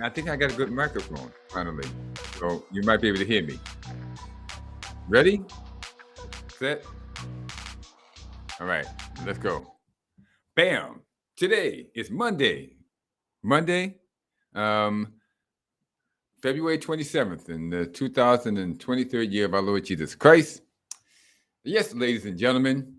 I think I got a good microphone, finally. So you might be able to hear me. Ready? Set? All right, let's go. Bam! Today is Monday. Monday, um, February 27th in the 2023 year of our Lord Jesus Christ. Yes, ladies and gentlemen,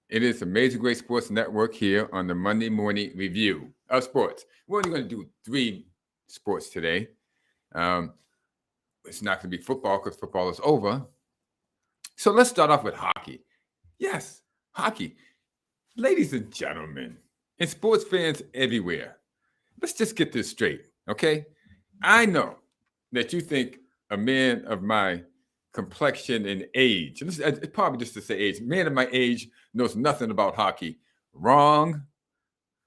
it is Amazing Great Sports Network here on the Monday morning review of sports. We're only going to do 3 sports today. It's not going to be football because football is over. So let's start off with hockey. Yes, hockey. Ladies and gentlemen, and sports fans everywhere, let's just get this straight, okay? I know that you think a man of my complexion and age, it's probably just to say age, man of my age knows nothing about hockey. Wrong.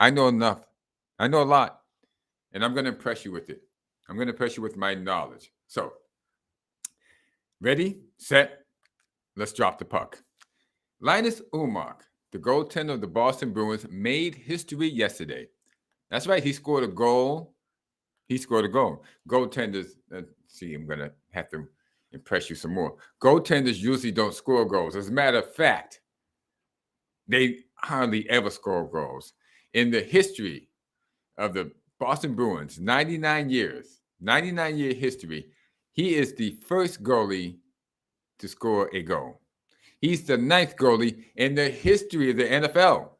I know enough. I know a lot, and I'm going to impress you with it. I'm going to impress you with my knowledge. So, ready, set, let's drop the puck. Linus Ullmark, the goaltender of the Boston Bruins, made history yesterday. That's right, he scored a goal. Goaltenders, see, I'm going to have to impress you some more. Goaltenders usually don't score goals. As a matter of fact, they hardly ever score goals. In the history of the Boston Bruins, 99-year history, he is the first goalie to score a goal. He's the 9th goalie in the history of the NFL,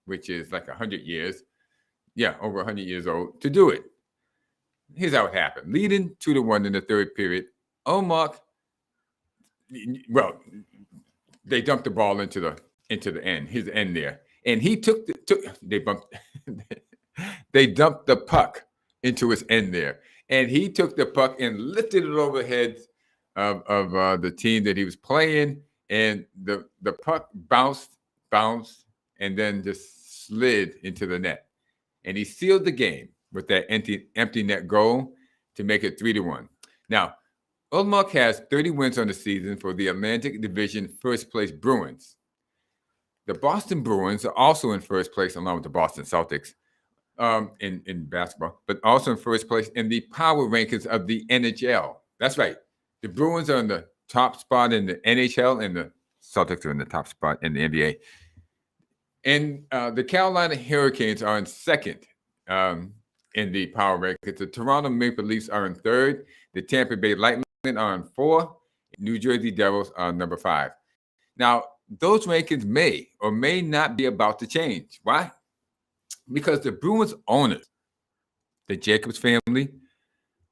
which is like 100 years. Yeah, over 100 years old to do it. Here's how it happened. Leading 2-1 in the third period, Ullmark, well, they dumped the ball into the end, his end there. And he they dumped the puck into his end there. And he took the puck and lifted it over the heads of the team that he was playing. And the puck bounced, and then just slid into the net. And he sealed the game with that empty net goal to make it 3-1. Now, Ullmark has 30 wins on the season for the Atlantic Division first place Bruins. The Boston Bruins are also in first place along with the Boston Celtics in basketball, but also in first place in the power rankings of the NHL. That's right. The Bruins are in the top spot in the NHL, and the Celtics are in the top spot in the NBA. And the Carolina Hurricanes are in second in the power rankings. The Toronto Maple Leafs are in third. The Tampa Bay Lightning are in 4. New Jersey Devils are number 5. Now, those rankings may or may not be about to change. Why? Because the Bruins owners, the Jacobs family,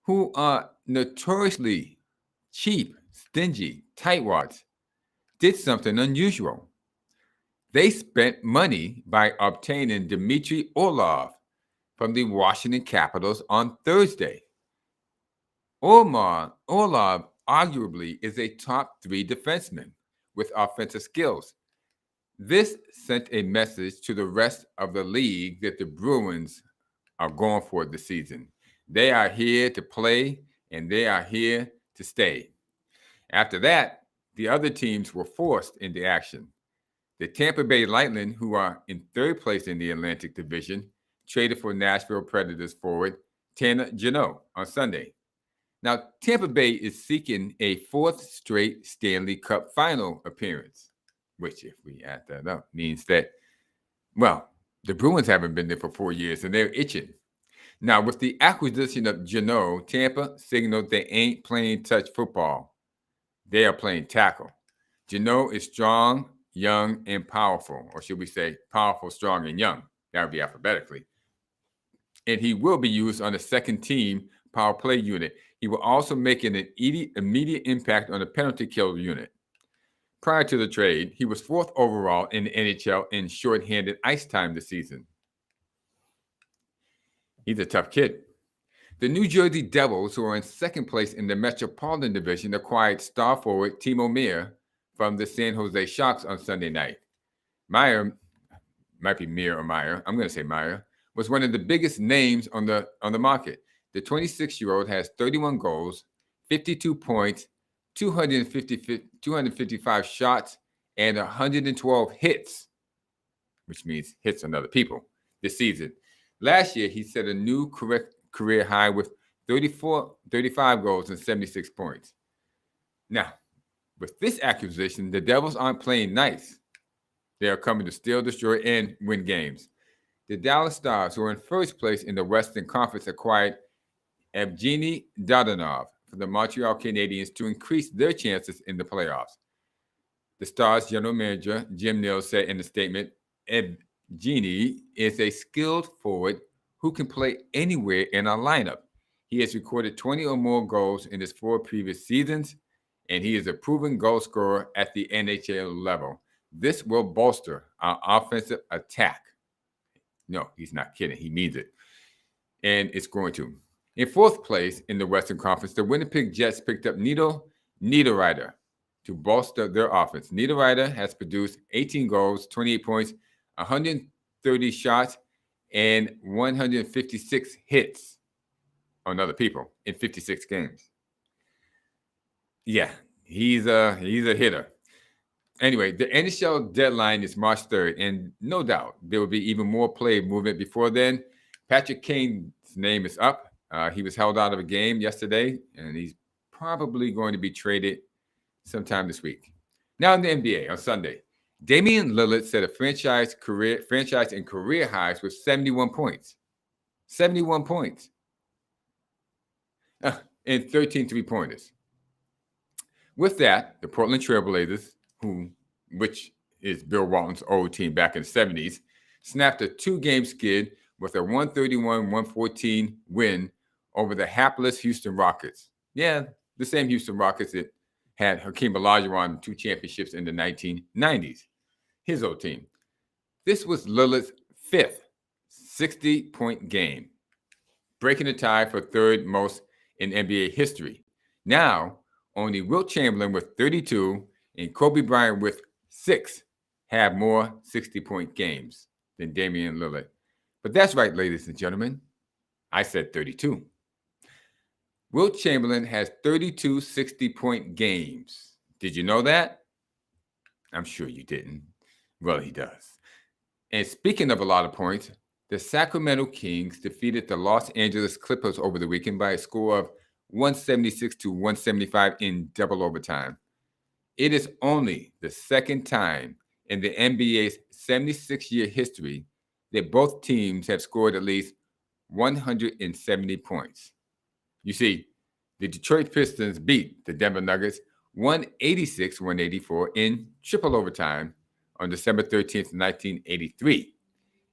who are notoriously cheap, stingy, tightwads, did something unusual. They spent money by obtaining Dmitry Orlov from the Washington Capitals on Thursday. Orlov arguably is a top 3 defenseman with offensive skills. This sent a message to the rest of the league that the Bruins are going for this season. They are here to play, and they are here to stay. After that, the other teams were forced into action. The Tampa Bay Lightning, who are in third place in the Atlantic Division, traded for Nashville Predators forward Tanner Jeannot on Sunday. Now, Tampa Bay is seeking a 4th straight Stanley Cup final appearance, which, if we add that up, means that, well, the Bruins haven't been there for 4 years, and they're itching. Now, with the acquisition of Jeannot, Tampa signaled they ain't playing touch football. They are playing tackle. Jeannot is strong, young, and powerful, or should we say powerful, strong, and young? That would be alphabetically. And he will be used on the second team power play unit. He will also make an immediate impact on the penalty kill unit. Prior to the trade, he was 4th overall in the NHL in shorthanded ice time this season. He's a tough kid. The New Jersey Devils, who are in second place in the Metropolitan Division, acquired star forward Timo Meier from the San Jose Sharks on Sunday night. Meier, might be Meier or Meier, I'm going to say Meier, was one of the biggest names on the market. The 26-year-old has 31 goals, 52 points, 255 shots, and 112 hits, which means hits on other people, this season. Last year, he set a new career high with 35 goals and 76 points. Now, with this acquisition, the Devils aren't playing nice. They are coming to steal, destroy, and win games. The Dallas Stars, who are in first place in the Western Conference, acquired Evgeny Dadonov from the Montreal Canadiens to increase their chances in the playoffs. The Stars general manager, Jim Nill, said in a statement, Evgeny is a skilled forward who can play anywhere in our lineup. He has recorded 20 or more goals in his 4 previous seasons, and he is a proven goal scorer at the NHL level. This will bolster our offensive attack. No, he's not kidding. He means it. And it's going to. In fourth place in the Western Conference, the Winnipeg Jets picked up Nito Niederreiter to bolster their offense. Niederreiter has produced 18 goals, 28 points, 130 shots, and 156 hits on other people in 56 games. Yeah, he's a hitter. Anyway, the NHL deadline is March 3rd, and no doubt there will be even more play movement before then. Patrick Kane's name is up. He was held out of a game yesterday, and he's probably going to be traded sometime this week. Now in the NBA on Sunday, Damian Lillard set a franchise and career highs with 71 points. 71 points. And 13 three-pointers. With that, the Portland Trailblazers, which is Bill Walton's old team back in the 70s, snapped a 2-game skid with a 131-114 win over the hapless Houston Rockets. Yeah, the same Houston Rockets that had Hakeem Olajuwon 2 championships in the 1990s. His old team. This was Lillard's 5th 60-point game, breaking the tie for 3rd most in NBA history. Now, only Wilt Chamberlain with 32 and Kobe Bryant with 6 have more 60-point games than Damian Lillard. But that's right, ladies and gentlemen. I said 32. Wilt Chamberlain has 32 60-point games. Did you know that? I'm sure you didn't. Well, he does. And speaking of a lot of points, the Sacramento Kings defeated the Los Angeles Clippers over the weekend by a score of 176-175 in double overtime. It is only the second time in the NBA's 76-year history that both teams have scored at least 170 points. You see, the Detroit Pistons beat the Denver Nuggets 186-184 in triple overtime on December 13th, 1983,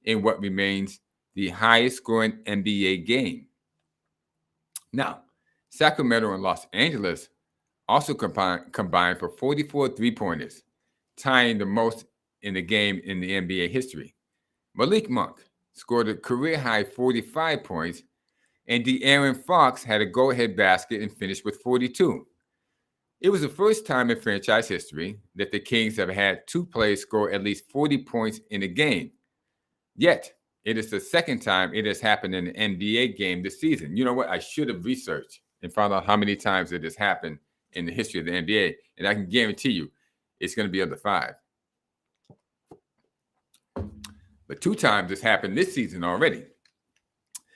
in what remains the highest scoring NBA game. Now, Sacramento and Los Angeles also combined for 44 three-pointers, tying the most in the game in the NBA history. Malik Monk scored a career-high 45 points, and De'Aaron Fox had a go-ahead basket and finished with 42. It was the first time in franchise history that the Kings have had 2 players score at least 40 points in a game. Yet, it is the second time it has happened in an NBA game this season. You know what? I should have researched and found out how many times it has happened in the history of the NBA, and I can guarantee you it's going to be under 5. But 2 times it's happened this season already.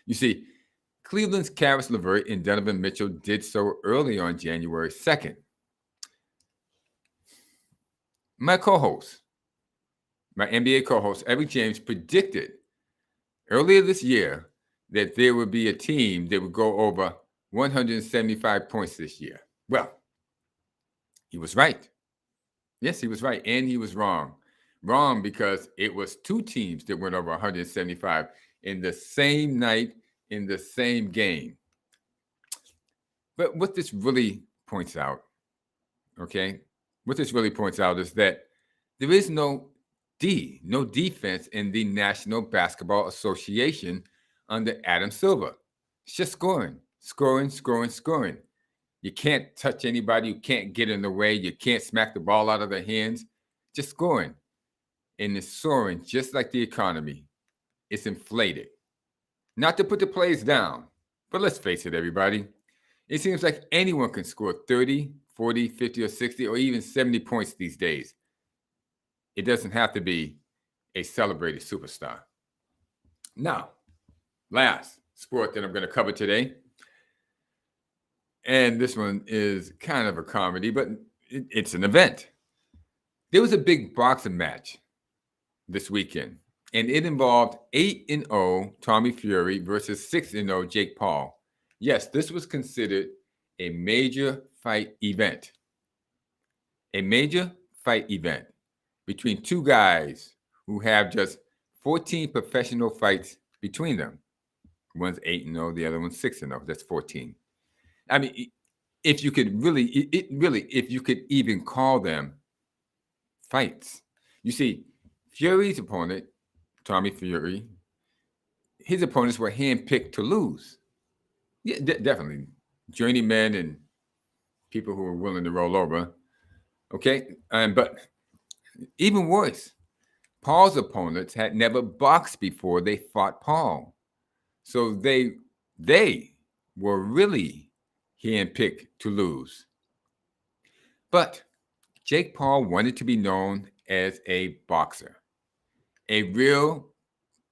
You see, Cleveland's Karis LeVert and Donovan Mitchell did so early on January 2nd. My NBA co-host, Eric James, predicted earlier this year that there would be a team that would go over 175 points this year. Well, he was right. Yes, he was right. And he was wrong. Wrong because it was 2 teams that went over 175 in the same night, in the same game. But what this really points out, what this really points out is that there is no defense in the National Basketball Association under Adam Silver. It's just scoring. You can't touch anybody. You can't get in the way. You can't smack the ball out of their hands. Just scoring. And it's soaring just like the economy. It's inflated. Not to put the plays down, but let's face it, everybody. It seems like anyone can score 30, 40, 50, or 60, or even 70 points these days. It doesn't have to be a celebrated superstar. Now, last sport that I'm going to cover today. And this one is kind of a comedy, but it's an event. There was a big boxing match this weekend, and it involved 8-0 Tommy Fury versus 6-0 Jake Paul. Yes, this was considered a major fight event. A major fight event between two guys who have just 14 professional fights between them. One's 8-0, the other one's 6-0. That's 14. I mean, if you could really, if you could even call them fights. You see, Fury's opponent, Tommy Fury, his opponents were handpicked to lose. Yeah, definitely. Journeymen and people who were willing to roll over. Okay? But even worse, Paul's opponents had never boxed before they fought Paul. So they were really handpicked to lose. But Jake Paul wanted to be known as a boxer, a real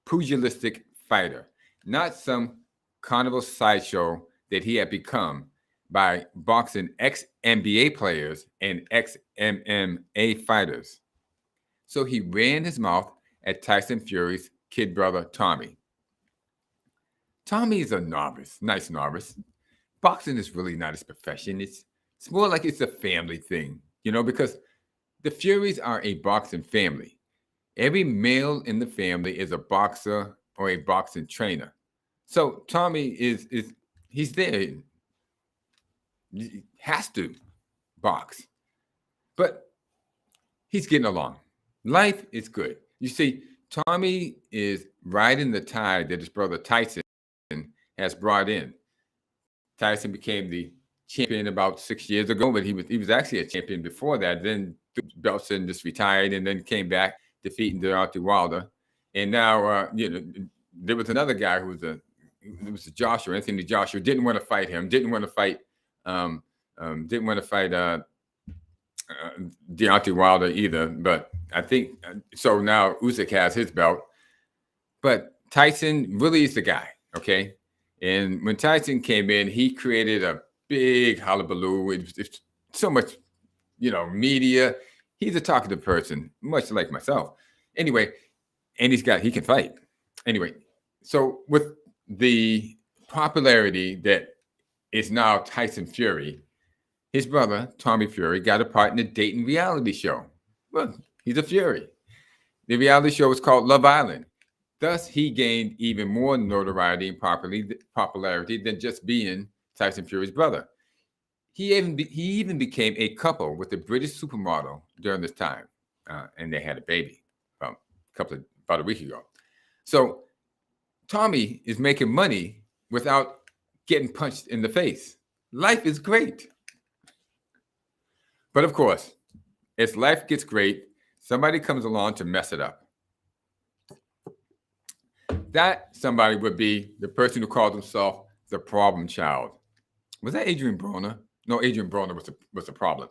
pugilistic fighter, not some carnival sideshow that he had become by boxing ex-NBA players and ex-MMA fighters. So he ran his mouth at Tyson Fury's kid brother, Tommy. Tommy is a novice, nice novice. Boxing is really not his profession. It's more like it's a family thing, because the Furies are a boxing family. Every male in the family is a boxer or a boxing trainer. So Tommy he's there. He has to box. But he's getting along. Life is good. You see, Tommy is riding the tide that his brother Tyson has brought in. Tyson became the champion about 6 years ago, but he was actually a champion before that. Then belts and just retired, and then came back defeating Deontay Wilder. And now, there was another guy who was Anthony Joshua. Didn't want to fight him. Didn't want to fight Deontay Wilder either. But I think so. Now Usyk has his belt, but Tyson really is the guy. Okay. And when Tyson came in, he created a big hullabaloo. It's so much, media. He's a talkative person, much like myself. Anyway, and he can fight. Anyway, so with the popularity that is now Tyson Fury, his brother, Tommy Fury, got a part in the dating reality show. Well, he's a Fury. The reality show was called Love Island. Thus, he gained even more notoriety and popularity than just being Tyson Fury's brother. He even became a couple with a British supermodel during this time, and they had a baby about a week ago. So Tommy is making money without getting punched in the face. Life is great. But of course, as life gets great, somebody comes along to mess it up. That somebody would be the person who called himself the problem child. Was that Adrian Broner? No, Adrian Broner was the problem.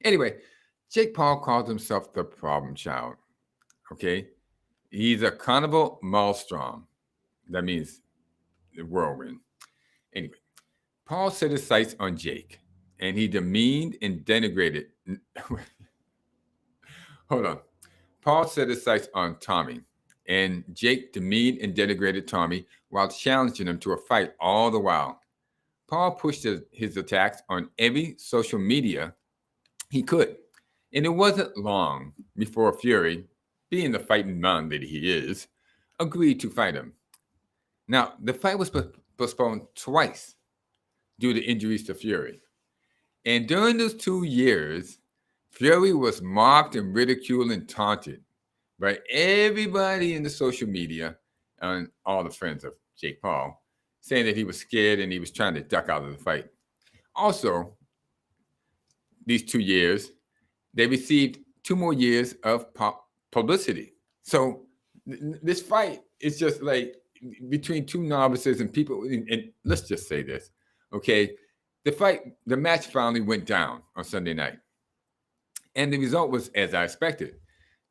Anyway, Jake Paul called himself the problem child. Okay? He's a carnival maelstrom. That means the whirlwind. Anyway, Paul set his sights on Jake, and he demeaned and denigrated. Hold on. Paul set his sights on Tommy, and Jake demeaned and denigrated Tommy while challenging him to a fight all the while. Paul pushed his attacks on every social media he could. And it wasn't long before Fury, being the fighting man that he is, agreed to fight him. Now, the fight was postponed twice due to injuries to Fury. And during those 2 years, Fury was mocked and ridiculed and taunted by everybody in the social media and all the friends of Jake Paul, saying that he was scared and he was trying to duck out of the fight. Also, these 2 years, they received 2 more years of publicity. So this fight is just like between two novices and people, and let's just say this, okay? The match finally went down on Sunday night. And the result was as I expected.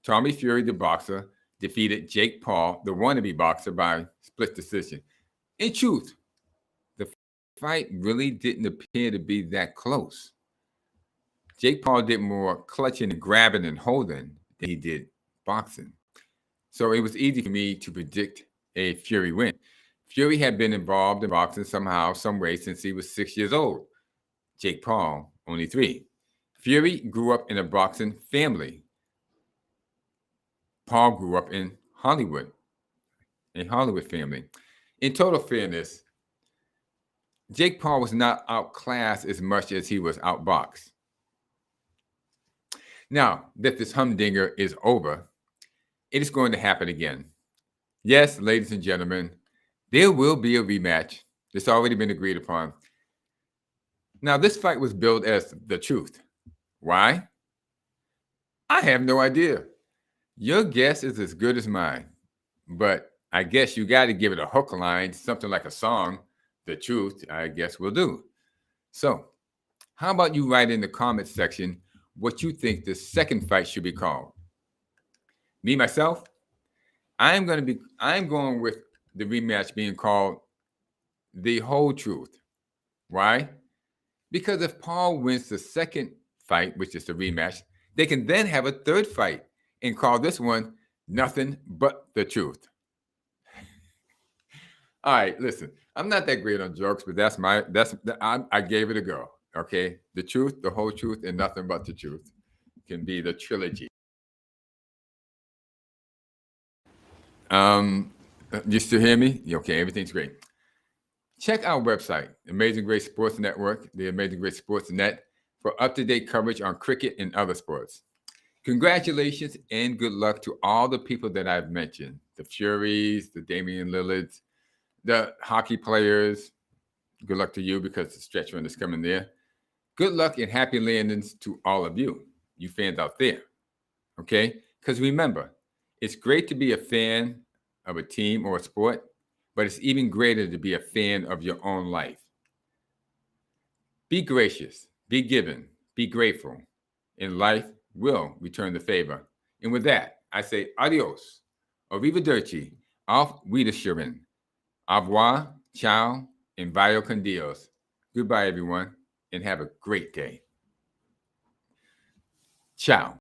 Tommy Fury, the boxer, defeated Jake Paul, the wannabe boxer, by split decision. In truth, the fight really didn't appear to be that close. Jake Paul did more clutching and grabbing and holding than he did boxing. So it was easy for me to predict a Fury win. Fury had been involved in boxing somehow, some way since he was 6 years old. Jake Paul, only 3. Fury grew up in a boxing family. Paul grew up in Hollywood, a Hollywood family. In total fairness, Jake Paul was not outclassed as much as he was outboxed. Now that this humdinger is over, it is going to happen again. Yes, ladies and gentlemen, there will be a rematch. It's already been agreed upon. Now, this fight was billed as the truth. Why? I have no idea. Your guess is as good as mine. But I guess you got to give it a hook line, something like a song. The truth, I guess, will do. So, how about you write in the comments section what you think the second fight should be called? Me, myself, I'm going with the rematch being called The Whole Truth. Why? Because if Paul wins the second fight, which is the rematch, they can then have a third fight and call this one Nothing But the Truth. All right, listen, I'm not that great on jokes, but I gave it a go. Okay, the truth, the whole truth, and nothing but the truth can be the trilogy. You still hear me? Okay, everything's great. Check our website, Amazing Grace Sports Network, the Amazing Grace Sports Net, for up-to-date coverage on cricket and other sports. Congratulations and good luck to all the people that I've mentioned, the Furies, the Damian Lillards, the hockey players. Good luck to you because the stretch run is coming there. Good luck and happy landings to all of you fans out there, okay? Because remember, it's great to be a fan of a team or a sport, but it's even greater to be a fan of your own life. Be gracious, be giving, be grateful, and life will return the favor. And with that, I say adios, arrivederci, auf Wiedersehen, au revoir, ciao, and vaya con Dios. Goodbye, everyone, and have a great day. Ciao.